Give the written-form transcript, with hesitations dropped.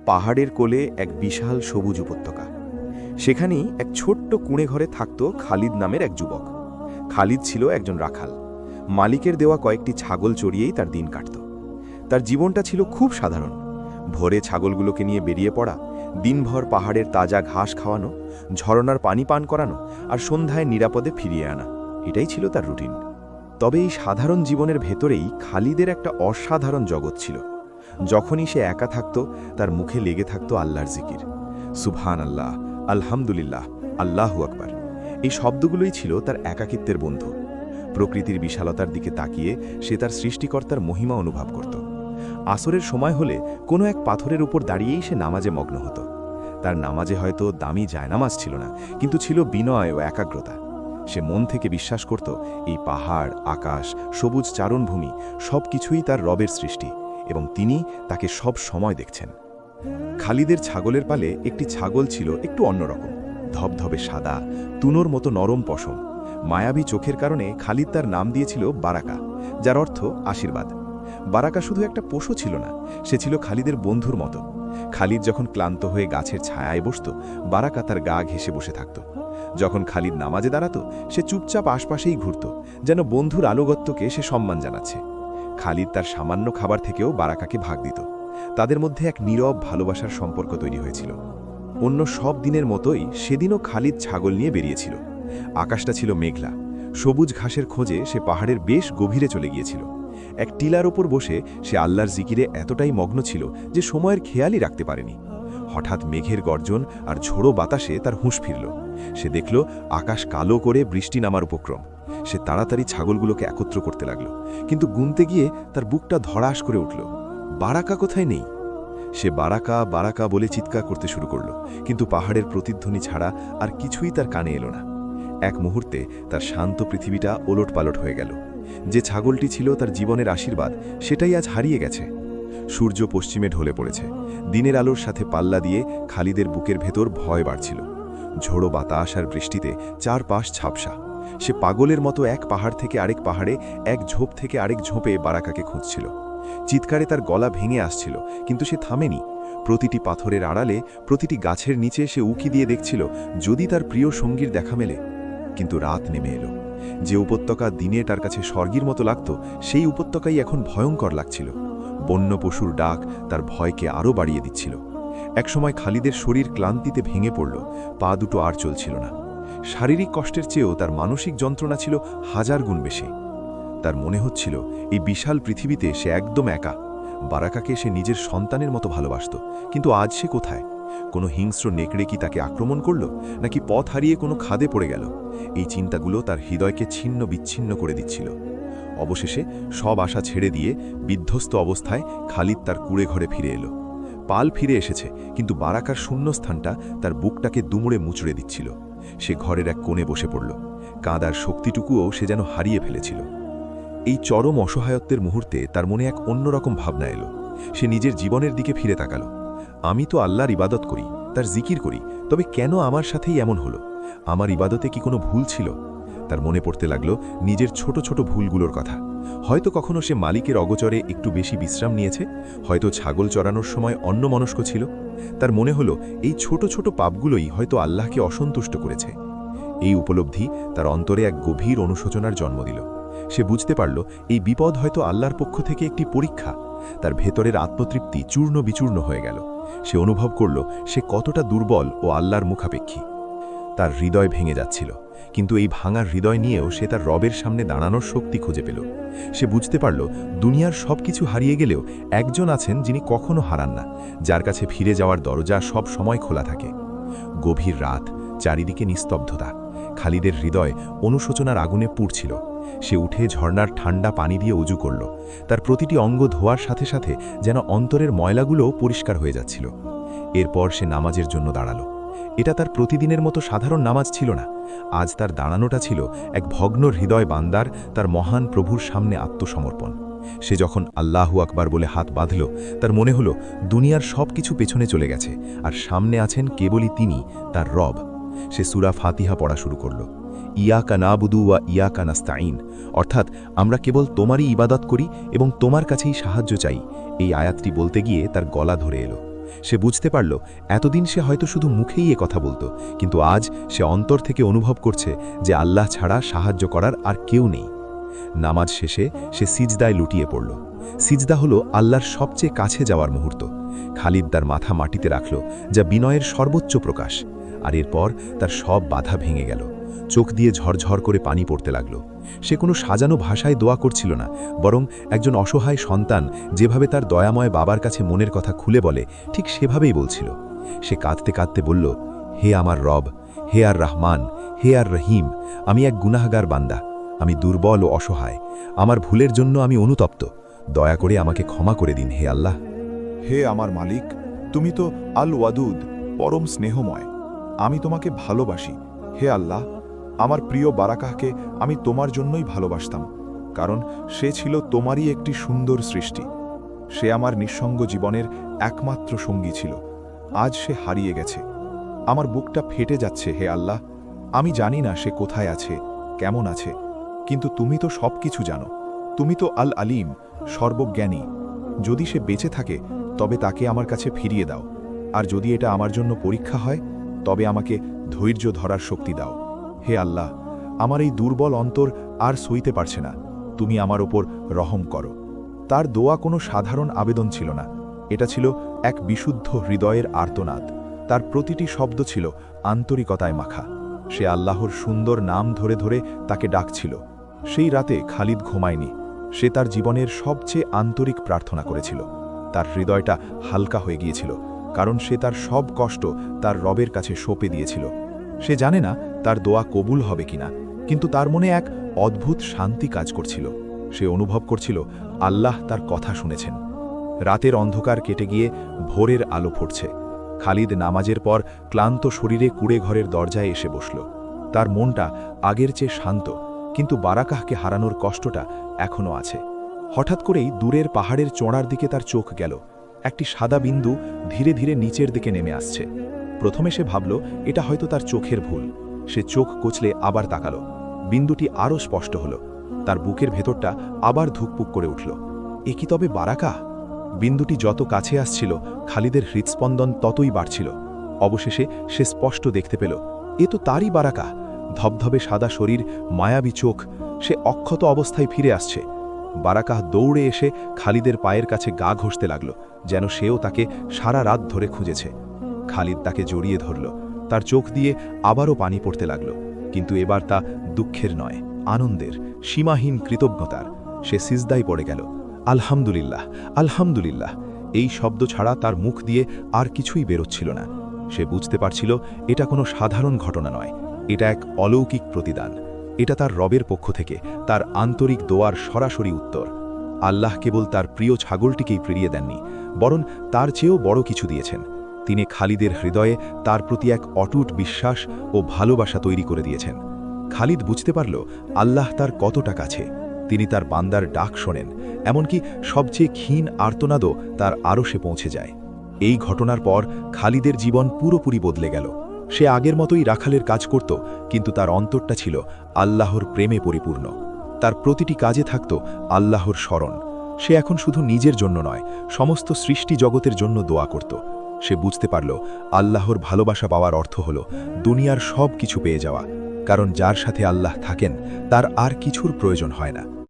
পাহাড়ের কোলে এক বিশাল সবুজ উপত্যকা। সেখানেই এক ছোট্ট কুঁড়ে ঘরে থাকত খালিদ নামের এক যুবক। খালিদ ছিল একজন রাখাল। মালিকের দেওয়া কয়েকটি ছাগল চড়িয়েই তার দিন কাটত। তার জীবনটা ছিল খুব সাধারণ। ভোরে ছাগলগুলোকে নিয়ে বেরিয়ে পড়া, দিনভর পাহাড়ের তাজা ঘাস খাওয়ানো, ঝরনার পানি পান করানো আর সন্ধ্যায় নিরাপদে ফিরিয়ে আনা, এটাই ছিল তার রুটিন। তবে এই সাধারণ জীবনের ভেতরেই খালিদের একটা অসাধারণ জগৎ ছিল। যখনই সে একা থাকত, তার মুখে লেগে থাকত আল্লাহর জিকির। সুবহান আল্লাহ, আলহামদুলিল্লাহ, আল্লাহু আকবার। এই শব্দগুলোই ছিল তার একাকিত্বের বন্ধু। প্রকৃতির বিশালতার দিকে তাকিয়ে সে তার সৃষ্টিকর্তার মহিমা অনুভব করত। আসরের সময় হলে কোনো এক পাথরের উপর দাঁড়িয়েই সে নামাজে মগ্ন হতো। তার নামাজে হয়তো দামি জায়নামাজ ছিল না, কিন্তু ছিল বিনয় ও একাগ্রতা। সে মন থেকে বিশ্বাস করত এই পাহাড়, আকাশ, সবুজ চারণভূমি সব কিছুই তার রবের সৃষ্টি এবং তিনি তাকে সব সময় দেখছেন। খালিদের ছাগলের পালে একটি ছাগল ছিল একটু অন্যরকম, ধবধবে সাদা, তুনোর মতো নরম পশম। মায়াবী চোখের কারণে খালিদ তার নাম দিয়েছিল বারাকা, যার অর্থ আশীর্বাদ। বারাকা শুধু একটা পশু ছিল না, সে ছিল খালিদের বন্ধুর মতো। খালিদ যখন ক্লান্ত হয়ে গাছের ছায়ায় বসত, বারাকা তার গা ঘেঁষে বসে থাকত। যখন খালিদ নামাজে দাঁড়াত, সে চুপচাপ আশপাশেই ঘুরত, যেন বন্ধুর আনুগত্যকে সে সম্মান জানাচ্ছে। খালিদ তার সামান্য খাবার থেকেও বারাকাকে ভাগ দিত। তাদের মধ্যে এক নীরব ভালোবাসার সম্পর্ক তৈরি হয়েছিল। অন্য সব দিনের মতোই সেদিনও খালিদ ছাগল নিয়ে বেরিয়েছিল। আকাশটা ছিল মেঘলা। সবুজ ঘাসের খোঁজে সে পাহাড়ের বেশ গভীরে চলে গিয়েছিল। এক টিলার ওপর বসে সে আল্লাহর জিকিরে এতটাই মগ্ন ছিল যে সময়ের খেয়ালই রাখতে পারেনি। হঠাৎ মেঘের গর্জন আর ঝোড়ো বাতাসে তার হুঁশ ফিরল। সে দেখল আকাশ কালো করে বৃষ্টি নামার উপক্রম। সে তাড়াতাড়ি ছাগলগুলোকে একত্র করতে লাগল, কিন্তু গুনতে গিয়ে তার বুকটা ধড়াস করে উঠল। বারাকা কোথায় নেই। সে বারাকা বারাকা বলে চিৎকার করতে শুরু করল, কিন্তু পাহাড়ের প্রতিধ্বনি ছাড়া আর কিছুই তার কানে এলো না। এক মুহূর্তে তার শান্ত পৃথিবীটা ওলটপালট হয়ে গেল। যে ছাগলটি ছিল তার জীবনের আশীর্বাদ, সেটাই আজ হারিয়ে গেছে। সূর্য পশ্চিমে ঢলে পড়েছে। দিনের আলোর সাথে পাল্লা দিয়ে খালিদের বুকের ভেতর ভয় বাড়ছিল। ঝোড়ো বাতাস আর বৃষ্টিতে চারপাশ ঝাপসা। সে পাগলের মতো এক পাহাড় থেকে আরেক পাহাড়ে, এক ঝোপ থেকে আরেক ঝোপে বারাকাকে খুঁজছিল। চিৎকারে তার গলা ভেঙে আসছিল, কিন্তু সে থামেনি। প্রতিটি পাথরের আড়ালে, প্রতিটি গাছের নিচে সে উকি দিয়ে দেখছিল যদি তার প্রিয় সঙ্গীর দেখা মেলে। কিন্তু রাত নেমে এলো। যে উপত্যকা দিনে তার কাছে স্বর্গের মতো লাগত, সেই উপত্যকাই এখন ভয়ঙ্কর লাগছিল। বন্য পশুর ডাক তার ভয়কে আরও বাড়িয়ে দিচ্ছিল। একসময় খালিদের শরীর ক্লান্তিতে ভেঙে পড়ল, পা দুটো আর চলছিল না। শারীরিক কষ্টের চেয়েও তার মানসিক যন্ত্রণা ছিল হাজার গুণ বেশি। তার মনে হচ্ছিল এই বিশাল পৃথিবীতে সে একদম একা। বারাকাকে সে নিজের সন্তানের মতো ভালোবাসত, কিন্তু আজ সে কোথায়? কোনো হিংস্র নেকড়ে কি তাকে আক্রমণ করল, নাকি পথ হারিয়ে কোনো খাদে পড়ে গেল? এই চিন্তাগুলো তার হৃদয়কে ছিন্ন বিচ্ছিন্ন করে দিচ্ছিল। অবশেষে সব আশা ছেড়ে দিয়ে বিধ্বস্ত অবস্থায় খালিদ তার কুঁড়ে ঘরে ফিরে এলো। পাল ফিরে এসেছে, কিন্তু বারাকার শূন্যস্থানটা তার বুকটাকে দুমড়ে মুচড়ে দিচ্ছিল। সে ঘরের এক কোণে বসে পড়ল। কাঁদার শক্তিটুকুও সে যেন হারিয়ে ফেলেছিল। এই চরম অসহায়ত্বের মুহূর্তে তার মনে এক অন্যরকম ভাবনা এলো। সে নিজের জীবনের দিকে ফিরে তাকালো। আমি তো আল্লাহর ইবাদত করি, তার জিকির করি, তবে কেন আমার সাথেই এমন হলো? আমার ইবাদতে কি কোনো ভুল ছিল? তার মনে পড়তে লাগলো নিজের ছোট ছোট ভুলগুলোর কথা। হয়তো কখনো সে মালিকের অগোচরে একটু বেশি বিশ্রাম নিয়েছে, হয়তো ছাগল চড়ানোর সময় অন্যমনস্ক ছিল। তার মনে হলো এই ছোট ছোট পাপগুলোই হয়তো আল্লাহকে অসন্তুষ্ট করেছে। এই উপলব্ধি তার অন্তরে এক গভীর অনুশোচনার জন্ম দিল। সে বুঝতে পারল এই বিপদ হয়তো আল্লাহর পক্ষ থেকে একটি পরীক্ষা। তার ভেতরের আত্মতৃপ্তি চূর্ণ বিচূর্ণ হয়ে গেল। সে অনুভব করল সে কতটা দুর্বল ও আল্লাহর মুখাপেক্ষী। তার হৃদয় ভেঙে যাচ্ছিল, কিন্তু এই ভাঙার হৃদয় নিয়েও সে তার রবের সামনে দাঁড়ানোর শক্তি খুঁজে পেল। সে বুঝতে পারল দুনিয়ার সব কিছু হারিয়ে গেলেও একজন আছেন যিনি কখনো হারান না, যার কাছে ফিরে যাওয়ার দরজা সব সময় খোলা থাকে। গভীর রাত, চারিদিকে নিস্তব্ধতা। খালিদের হৃদয় অনুশোচনার আগুনে পুড়ছিল। সে উঠে ঝর্ণার ঠান্ডা পানি দিয়ে উজু করল। তার প্রতিটি অঙ্গ ধোয়ার সাথে সাথে যেন অন্তরের ময়লাগুলোও পরিষ্কার হয়ে যাচ্ছিল। এরপর সে নামাজের জন্য দাঁড়ালো। এটা তার প্রতিদিনের মতো সাধারণ নামাজ ছিল না। আজ তার দাঁড়ানোটা ছিল এক ভগ্ন হৃদয় বান্দার তার মহান প্রভুর সামনে আত্মসমর্পণ। সে যখন আল্লাহু আকবার বলে হাত বাঁধল, তার মনে হলো দুনিয়ার সব কিছু পেছনে চলে গেছে, আর সামনে আছেন কেবলই তিনি, তার রব। সে সূরা ফাতিহা পড়া শুরু করল। ইয়াকা নাবুদু ওয়া ইয়াকা নাস্তাইন, অর্থাৎ আমরা কেবল তোমারই ইবাদত করি এবং তোমার কাছেই সাহায্য চাই। এই আয়াতটি বলতে গিয়ে তার গলা ধরে এলো। সে বুঝতে পারল এতদিন সে হয়তো শুধু মুখেই এ কথা বলতো, কিন্তু আজ সে অন্তর থেকে অনুভব করছে যে আল্লাহ ছাড়া সাহায্য করার আর কেউ নেই। নামাজ শেষে সে সিজদায় লুটিয়ে পড়ল। সিজদা হলো আল্লাহর সবচেয়ে কাছে যাওয়ার মুহূর্ত। খালিদ তার মাথা মাটিতে রাখল, যা বিনয়ের সর্বোচ্চ প্রকাশ। আর এরপর তার সব বাধা ভেঙে গেল। চোখ দিয়ে ঝরঝর করে পানি পড়তে লাগল। সে কোনো সাজানো ভাষায় দোয়া করছিল না, বরং একজন অসহায় সন্তান যেভাবে তার দয়াময় বাবার কাছে মনের কথা খুলে বলে, ঠিক সেভাবেই বলছিল। সে কাঁদতে কাঁদতে বলল, হে আমার রব, হে আর রহমান, হে আর রহিম, আমি এক গুনাহগার বান্দা। আমি দুর্বল ও অসহায়। আমার ভুলের জন্য আমি অনুতপ্ত। দয়া করে আমাকে ক্ষমা করে দিন হে আল্লাহ। হে আমার মালিক, তুমি তো আল ওয়াদুদ, পরম স্নেহময়। আমি তোমাকে ভালোবাসি। হে আল্লাহ, আমার প্রিয় বারাকাহকে আমি তোমার জন্যই ভালোবাসতাম, কারণ সে ছিল তোমারই একটি সুন্দর সৃষ্টি। সে আমার নিঃসঙ্গ জীবনের একমাত্র সঙ্গী ছিল। আজ সে হারিয়ে গেছে। আমার বুকটা ফেটে যাচ্ছে হে আল্লাহ। আমি জানি না সে কোথায় আছে, কেমন আছে, কিন্তু তুমি তো সব কিছু জানো। তুমি তো আল আলিম, সর্বজ্ঞানী। যদি সে বেঁচে থাকে তবে তাকে আমার কাছে ফিরিয়ে দাও, আর যদি এটা আমার জন্য পরীক্ষা হয় তবে আমাকে ধৈর্য ধরার শক্তি দাও। হে আল্লাহ, আমার এই দুর্বল অন্তর আর সইতে পারছে না, তুমি আমার ওপর রহম করো। তার দোয়া কোনো সাধারণ আবেদন ছিল না, এটা ছিল এক বিশুদ্ধ হৃদয়ের আর্তনাদ। তার প্রতিটি শব্দ ছিল আন্তরিকতায় মাখা। সে আল্লাহর সুন্দর নাম ধরে ধরে তাকে ডাকছিল। সেই রাতে খালিদ ঘুমায়নি। সে তার জীবনের সবচেয়ে আন্তরিক প্রার্থনা করেছিল। তার হৃদয়টা হালকা হয়ে গিয়েছিল, কারণ সে তার সব কষ্ট তার রবের কাছে সঁপে দিয়েছিল। সে জানে না তার দোয়া কবুল হবে কিনা, কিন্তু তার মনে এক অদ্ভুত শান্তি কাজ করছিল। সে অনুভব করছিল আল্লাহ তার কথা শুনেছেন। রাতের অন্ধকার কেটে গিয়ে ভোরের আলো ফুটছে। খালিদ নামাজের পর ক্লান্ত শরীরে কুড়ে ঘরের দরজায় এসে বসল। তার মনটা আগের চেয়ে শান্ত, কিন্তু বারাকাহকে হারানোর কষ্টটা এখনও আছে। হঠাৎ করেই দূরের পাহাড়ের চোঁড়ার দিকে তার চোখ গেল। একটি সাদা বিন্দু ধীরে ধীরে নিচের দিকে নেমে আসছে। প্রথমে সে ভাবল এটা হয়তো তার চোখের ভুল। সে চোখ কচলে আবার তাকালো। বিন্দুটি আরও স্পষ্ট হল। তার বুকের ভেতরটা আবার ধুকপুক করে উঠল। এ কি তবে বারাকাহ? বিন্দুটি যত কাছে আসছিল, খালিদের হৃৎস্পন্দন ততই বাড়ছিল। অবশেষে সে স্পষ্ট দেখতে পেল, এ তো তারই বারাকাহ। ধবধবে সাদা শরীর, মায়াবী চোখ। সে অক্ষত অবস্থায় ফিরে আসছে। বারাকাহ দৌড়ে এসে খালিদের পায়ের কাছে গা ঘষতে লাগল, যেন সেও তাকে সারা রাত ধরে খুঁজেছে। খালিদ তাকে জড়িয়ে ধরল। তার চোখ দিয়ে আবারও পানি পড়তে লাগল, কিন্তু এবার তা দুঃখের নয়, আনন্দের, সীমাহীন কৃতজ্ঞতার। সে সিজদায় পড়ে গেল। আলহামদুলিল্লাহ, আলহামদুলিল্লাহ। এই শব্দ ছাড়া তার মুখ দিয়ে আর কিছুই বেরোচ্ছিল না। সে বুঝতে পারছিল এটা কোনো সাধারণ ঘটনা নয়, এটা এক অলৌকিক প্রতিদান। এটা তার রবের পক্ষ থেকে তার আন্তরিক দোয়ার সরাসরি উত্তর। আল্লাহ কেবল তার প্রিয় ছাগলটিকেই ফিরিয়ে দেননি, বরং তার চেয়েও বড় কিছু দিয়েছেন। তিনি খালিদের হৃদয়ে তার প্রতি এক অটুট বিশ্বাস ও ভালোবাসা তৈরি করে দিয়েছেন। খালিদ বুঝতে পারল আল্লাহ তার কতটা কাছে। তিনি তার বান্দার ডাক শোনেন, এমনকি সবচেয়ে ক্ষীণ আর্তনাদও তার আরশে পৌঁছে যায়। এই ঘটনার পর খালিদের জীবন পুরোপুরি বদলে গেল। সে আগের মতোই রাখালের কাজ করত, কিন্তু তার অন্তরটা ছিল আল্লাহর প্রেমে পরিপূর্ণ। তার প্রতিটি কাজে থাকত আল্লাহর স্মরণ। সে এখন শুধু নিজের জন্য নয়, সমস্ত সৃষ্টি জগতের জন্য দোয়া করত। সে বুঝতে পারল আল্লাহর ভালোবাসা পাওয়ার অর্থ হল দুনিয়ার সব কিছু পেয়ে যাওয়া, কারণ যার সাথে আল্লাহ থাকেন তার আর কিছুর প্রয়োজন হয় না।